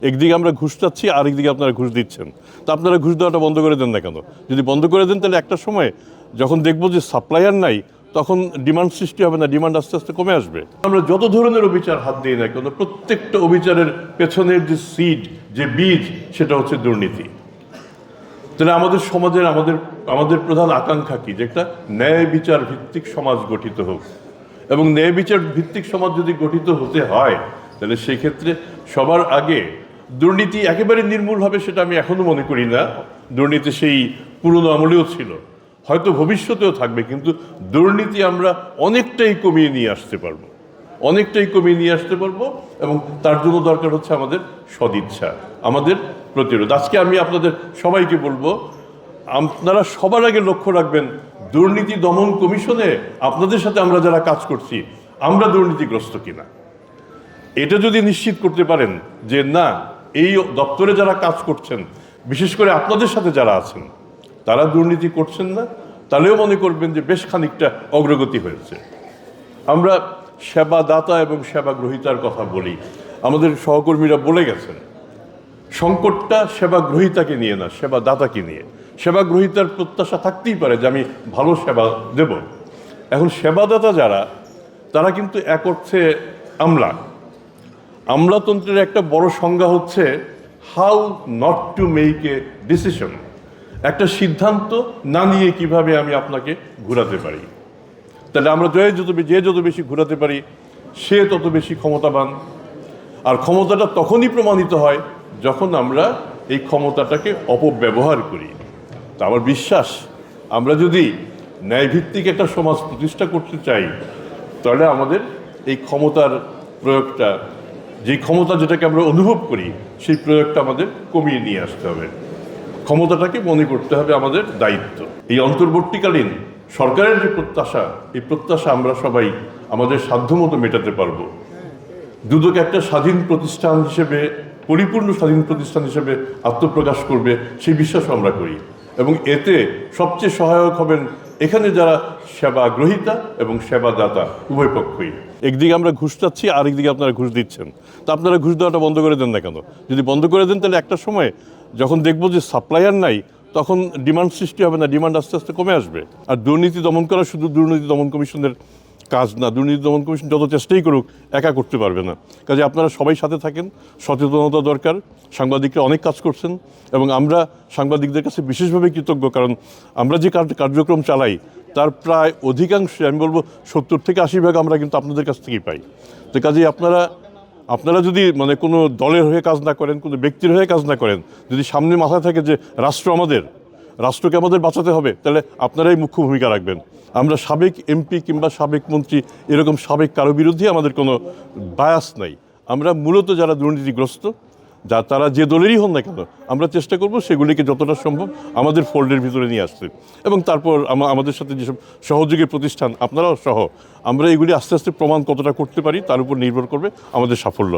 একদিকে আমরা ঘুষ চাচ্ছি, আরেকদিকে আপনারা ঘুষ দিচ্ছেন। তা আপনারা ঘুষ দেওয়াটা বন্ধ করে দেন না কেন? যদি বন্ধ করে দেন তাহলে একটা সময় যখন দেখবো যে সাপ্লায়ার নাই, তখন ডিমান্ড সৃষ্টি হবে না, ডিমান্ড আস্তে আস্তে কমে আসবে। আমরা যত ধরনের অবিচার হাত দিই না কেন, প্রত্যেকটা অবিচারের পেছনের যে সিড, যে বীজ, সেটা হচ্ছে দুর্নীতি। তাহলে আমাদের সমাজের আমাদের প্রধান আকাঙ্ক্ষা কি? যে একটা ন্যায় বিচার ভিত্তিক সমাজ গঠিত হোক। এবং ন্যায় বিচার ভিত্তিক সমাজ যদি গঠিত হতে হয়, তাহলে সেক্ষেত্রে সবার আগে দুর্নীতি একেবারে নির্মূল হবে সেটা আমি এখনো মনে করি না। দুর্নীতি সেই পুরনো আমলেও ছিল, হয়তো ভবিষ্যতেও থাকবে, কিন্তু দুর্নীতি আমরা অনেকটাই কমিয়ে নিয়ে আসতে পারবো, এবং তার জন্য দরকার হচ্ছে আমাদের সদিচ্ছা, আমাদের প্রতিরোধ। আজকে আমি আপনাদের সবাইকে বলবো, আপনারা সবার আগে লক্ষ্য রাখবেন দুর্নীতি দমন কমিশনে আপনাদের সাথে আমরা যারা কাজ করছি, আমরা দুর্নীতিগ্রস্ত কিনা। এটা যদি নিশ্চিত করতে পারেন যে না, এই দপ্তরে যারা কাজ করছেন, বিশেষ করে আপনাদের সাথে যারা আছেন, তারা দুর্নীতি করছেন না, তাহলেও মনে করবেন যে বেশ খানিকটা অগ্রগতি হয়েছে। আমরা সেবাদাতা এবং সেবা গ্রহীতার কথা বলি, আমাদের সহকর্মীরা বলে গেছেন, সংকটটা সেবা গ্রহীতাকে নিয়ে না, সেবাদাতাকে নিয়ে। সেবা গ্রহীতার প্রত্যাশা থাকতেই পারে যে আমি ভালো সেবা দেব। এখন সেবাদাতা যারা, তারা কিন্তু এক অর্থে আমলাতন্ত্রের একটা বড় সংজ্ঞা হচ্ছে how not to make a decision. একটা সিদ্ধান্ত না নিয়ে কিভাবে আমি আপনাকে ঘোরাতে পারি। তাহলে আমরা যে যত বেশি ঘোরাতে পারি, সে তত বেশি ক্ষমতাবান। আর ক্ষমতাটা তখনই প্রমাণিত হয় যখন আমরা এই ক্ষমতাটাকে অপব্যবহার করি। তা আমার বিশ্বাস, আমরা যদি ন্যায়ভিত্তিক একটা সমাজ প্রতিষ্ঠা করতে চাই, তাহলে আমাদের এই ক্ষমতার প্রয়োগটা, যেই ক্ষমতা যেটাকে আমরা অনুভব করি, সেই প্রয়োগটা আমাদের কমিয়ে নিয়ে আসতে হবে। ক্ষমতাটাকে মনে করতে হবে আমাদের দায়িত্ব। এই অন্তর্বর্তীকালীন সরকারের যে প্রত্যাশা, এই প্রত্যাশা আমরা সবাই আমাদের সাধ্যমতো মেটাতে পারবো। দুদক একটা স্বাধীন প্রতিষ্ঠান হিসেবে, পরিপূর্ণ স্বাধীন প্রতিষ্ঠান হিসেবে আত্মপ্রকাশ করবে, সেই বিশ্বাসও আমরা করি। এবং এতে সবচেয়ে সহায়ক হবেন এখানে যারা সেবা গ্রহীতা এবং সেবাদাতা উভয় পক্ষই। একদিকে আমরা ঘুষ চাচ্ছি, আরেকদিকে আপনারা ঘুষ দিচ্ছেন। তা আপনারা ঘুষ দেওয়াটা বন্ধ করে দেন না কেন? যদি বন্ধ করে দেন তাহলে একটা সময় যখন দেখবো যে সাপ্লায়ার নাই, তখন ডিমান্ড সৃষ্টি হবে না, ডিমান্ড আস্তে আস্তে কমে আসবে। আর দুর্নীতি দমন করা শুধু দুর্নীতি দমন কমিশনের কাজ না। দুর্নীতি দমন কমিশন যত চেষ্টাই করুক, একা করতে পারবে না। কাজে আপনারা সবাই সাথে থাকেন, সচেতনতা দরকার। সাংবাদিকরা অনেক কাজ করছেন এবং আমরা সাংবাদিকদের কাছে বিশেষভাবে কৃতজ্ঞ, কারণ আমরা যে কার্যক্রম চালাই তার প্রায় অধিকাংশ, আমি বলবো 70 থেকে 80% আমরা কিন্তু আপনাদের কাছ থেকেই পাই। তো কাজেই আপনারা যদি কোনো দলের হয়ে কাজ না করেন, কোনো ব্যক্তির হয়ে কাজ না করেন, যদি সামনে মাথায় থাকে যে রাষ্ট্রকে আমাদের বাঁচাতে হবে, তাহলে আপনারাই মুখ্য ভূমিকা রাখবেন। আমরা সাবেক এমপি কিংবা সাবেক মন্ত্রী, এরকম সাবেক কারো বিরুদ্ধে আমাদের কোনো বায়াস নাই। আমরা মূলত যারা দুর্নীতিগ্রস্ত, তারা যে দলেরই হন না কেন, আমরা চেষ্টা করব সেগুলিকে যতটা সম্ভব আমাদের ফোল্ডের ভিতরে নিয়ে আসতে। এবং তারপর আমাদের সাথে যেসব সহযোগী প্রতিষ্ঠান, আপনারাও সহ, আমরা এগুলি আস্তে আস্তে প্রমাণ কতটা করতে পারি তার উপর নির্ভর করবে আমাদের সাফল্য।